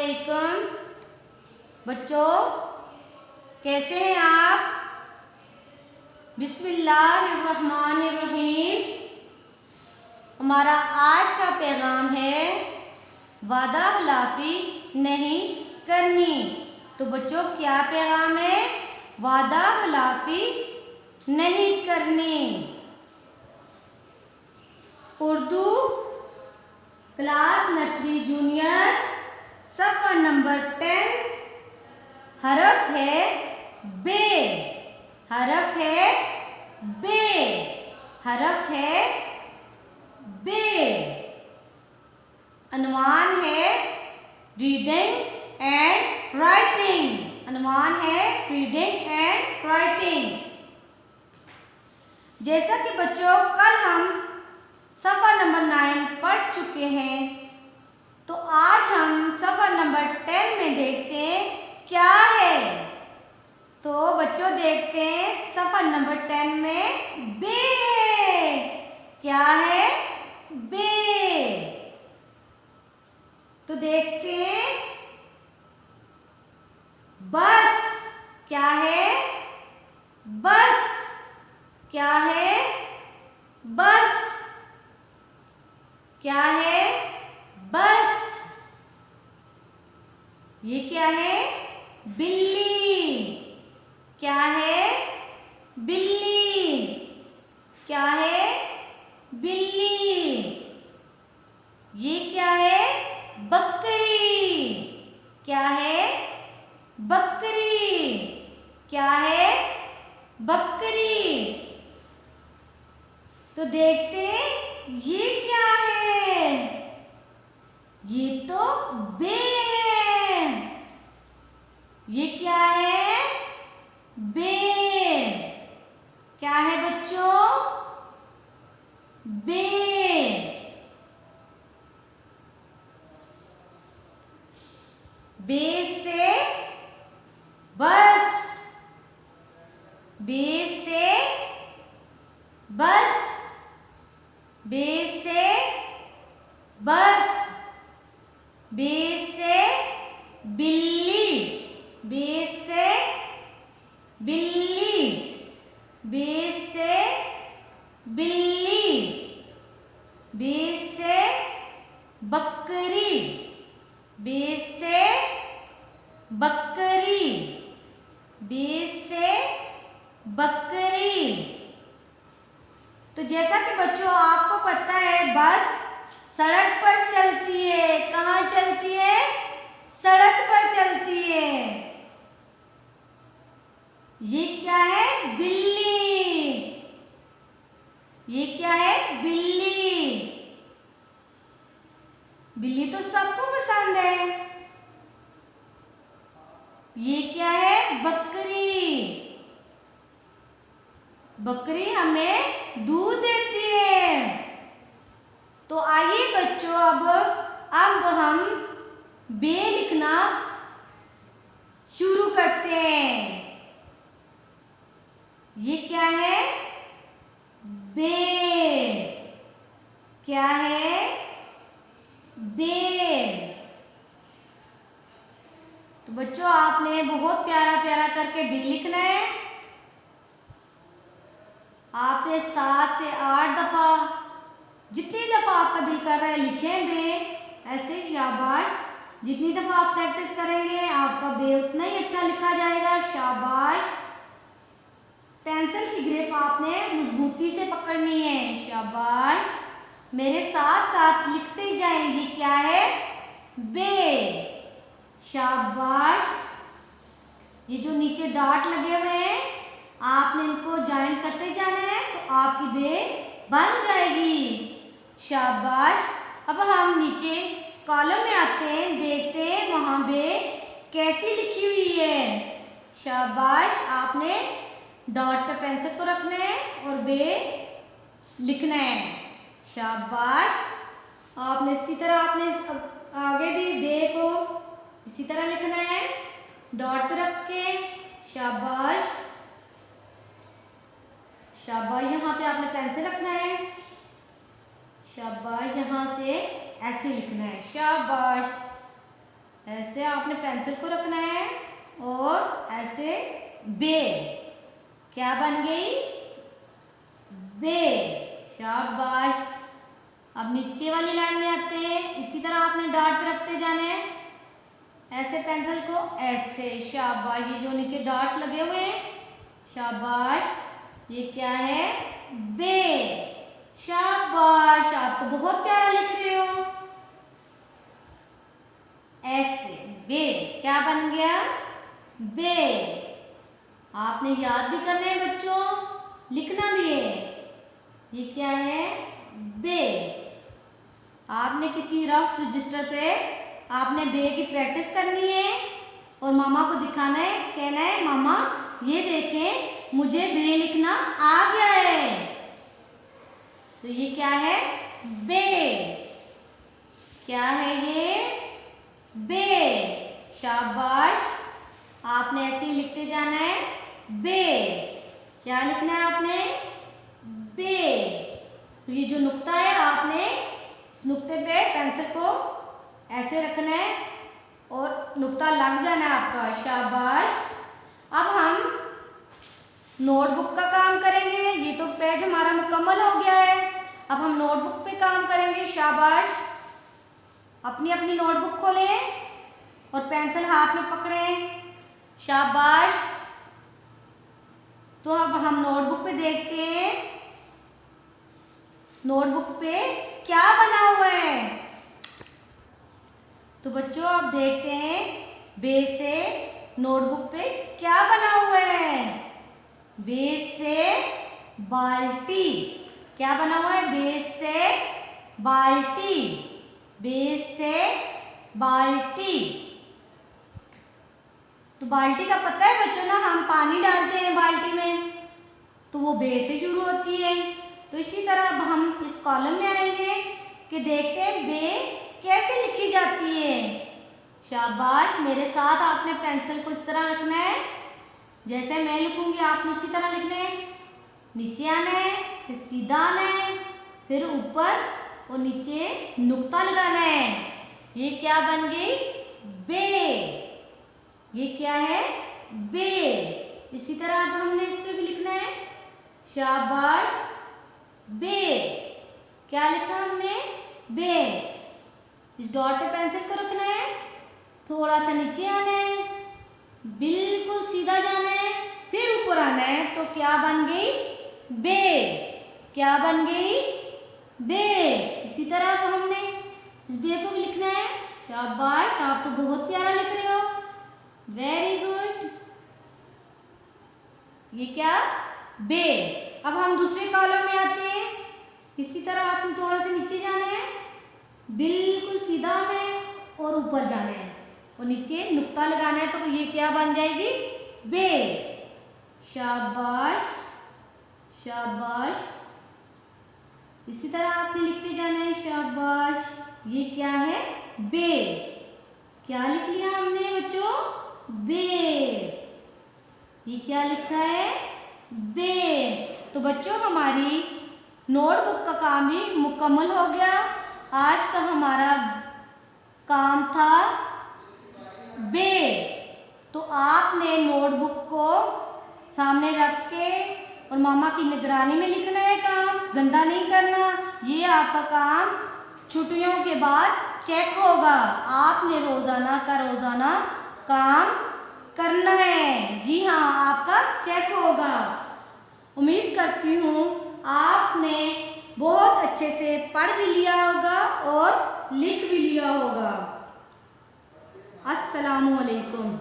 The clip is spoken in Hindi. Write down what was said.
अस्सलामुअलैकुम बच्चों, कैसे हैं आप। बिस्मिल्लाहिर्रहमानिर्रहीम। हमारा आज का पैगाम है वादा खिलाफी नहीं करनी। तो बच्चों, क्या पैगाम है? वादा खिलाफी नहीं करनी। उर्दू क्लास नर्सरी जूनियर सफ़ा नंबर 10। हरफ है बे। हरफ है बे। हरफ है बे। अनुमान है रीडिंग एंड राइटिंग। अनुमान है रीडिंग एंड राइटिंग। जैसा कि बच्चों कल हम सफ़ा नंबर 9 पढ़ चुके हैं, तो आज हम सफ़ा नंबर 10 में देखते हैं क्या है। तो बच्चों देखते हैं सफ़ा नंबर 10 में बे है। क्या है? बे। तो देखते हैं बस। क्या है? बस। क्या है? बस। क्या है? बस। ये क्या है? बिल्ली। क्या है? बिल्ली। क्या है? बिल्ली। ये क्या है? बकरी। क्या है? बकरी। क्या है? बकरी। तो देखते हैं ये क्या है। ये तो बे है। ये क्या है? बे। क्या है बच्चों? बे। बे से बस। बे से बस। बे से बस। बे से बिल्ली। बे से बिल्ली। बे से बिल्ली। बे से बकरी। बे से बकरी। बे से बकरी। तो जैसा कि बच्चों आपको पता है, बस सड़क पर चलती है। कहाँ चलती है? सड़क पर चलती है। ये क्या है? बिल्ली। ये क्या है? बिल्ली। बिल्ली तो सबको पसंद है। ये क्या है? बकरी। बकरी हमें दूध देती है। तो आइए बच्चों, अब हम बे लिखना शुरू करते हैं। ये क्या है? बे। क्या है? बे। तो बच्चों आपने बहुत प्यारा प्यारा करके बे लिखना है। आपने 7 से 8 दफा, जितनी दफा आपका दिल कर रहा है लिखें बे। ऐसे शाबाश। जितनी दफा आप प्रैक्टिस करेंगे आपका बे उतना ही अच्छा लिखा जाएगा। शाबाश। पेंसिल की ग्रिप आपने मजबूती से पकड़नी है। शाबाश। मेरे साथ साथ लिखते जाएंगी। क्या है? बे। शाबाश। ये जो नीचे डॉट लगे हुए हैं आपने इनको ज्वाइन करते जाना है, तो आपकी बे बन जाएगी। शाबाश। अब हम नीचे कॉलम में आते हैं, देखते हैं वहां बे कैसी लिखी हुई है। शाबाश। आपने डॉट पे पेंसिल को रखना है और बे लिखना है। शाबाश। आपने इसी तरह आपने आगे भी बे को इसी तरह लिखना है, डॉट पे रख के। शाबाश। शाबाश। यहाँ पे आपने पेंसिल रखना है। शाबाश। यहाँ से ऐसे लिखना है। शाबाश। ऐसे आपने पेंसिल को रखना है और ऐसे बे। क्या बन गई? बे। शाबाश। अब नीचे वाली लाइन में आते हैं। इसी तरह आपने डॉट पे रखते जाना है ऐसे पेंसिल को, ऐसे। शाबाश। ये जो नीचे डॉट्स लगे हुए हैं, शाबाश। ये क्या है? बे। शाबाश। आप तो बहुत प्यारा लिख रहे हो। ऐसे बे। क्या बन गया? बे। आपने याद भी करना है बच्चों, लिखना भी है। ये क्या है? बे। आपने किसी रफ रजिस्टर पे आपने बे की प्रैक्टिस करनी है और मामा को दिखाना है, कहना है मामा ये देखें मुझे बे लिखना आ गया है। तो ये क्या है? बे। क्या है ये? बे। शाबाश। आपने ऐसे ही लिखते जाना है, बे। क्या लिखना है आपने? बे। तो ये जो नुक्ता है आपने इस नुक्ते पे पेंसिल को ऐसे रखना है और नुक्ता लग जाना है आपका। शाबाश। अब हम नोटबुक का काम करेंगे। ये तो पेज हमारा मुकम्मल हो गया है। अब हम नोटबुक पे काम करेंगे। शाबाश। अपनी अपनी नोटबुक खोलें और पेंसिल हाथ में पकड़ें। शाबाश। तो अब हम नोटबुक पे देखते हैं नोटबुक पे क्या बना हुआ है। तो बच्चों आप देखते हैं बे से नोटबुक पे क्या बना हुआ है। बे से बाल्टी। क्या बना हुआ है? बे से बाल्टी। बे से बाल्टी। तो बाल्टी का पता है बच्चों ना, हम पानी डालते हैं बाल्टी में तो वो बे से शुरू होती है। तो इसी तरह अब हम इस कॉलम में आएंगे कि देखते हैं बे कैसे लिखी जाती है। शाबाश। मेरे साथ आपने पेंसिल को इस तरह रखना है, जैसे मैं लिखूंगी आपने उसी तरह लिखना है। नीचे आना है, फिर सीधा आना है, फिर ऊपर और नीचे नुक्ता लगाना है। ये क्या बन गई? बे। ये क्या है? बे। इसी तरह अब हमने इस पे भी लिखना है। शाबाश। बे। क्या लिखा हमने? बे। इस डॉट पे पेंसिल को रखना है, थोड़ा सा नीचे आना है, बिल्कुल सीधा जाना है, फिर ऊपर आना है। तो क्या बन गई? बे। क्या बन गई? बे। इसी तरह अब हमने इस बे को भी लिखना है। शाबाश। आप तो बहुत प्यारा लिख रहे हो। Very good. ये क्या? बे। अब हम दूसरे कॉलम में आते हैं। इसी तरह आपने थोड़ा सा नीचे जाना है, बिल्कुल सीधा आना है और ऊपर जाना है और नीचे नुक्ता लगाना है। तो ये क्या बन जाएगी? बे। शाबाश। शाबाश। इसी तरह आपने लिखते जाना है। शाबाश। ये क्या है? बे। क्या लिख लिया हमने बच्चों? बे। ये क्या लिखा है? बे। तो बच्चों हमारी नोटबुक का काम भी मुकम्मल हो गया। आज का हमारा काम था बे। तो आपने नोटबुक को सामने रख के और मामा की निगरानी में लिखना है काम, गंदा नहीं करना। ये आपका काम छुट्टियों के बाद चेक होगा। आपने रोज़ाना का रोज़ाना काम करना है। जी हाँ, आपका चेक होगा। उम्मीद करती हूँ आपने बहुत अच्छे से पढ़ भी लिया होगा और लिख भी लिया होगा। अस्सलामुअलैकुम।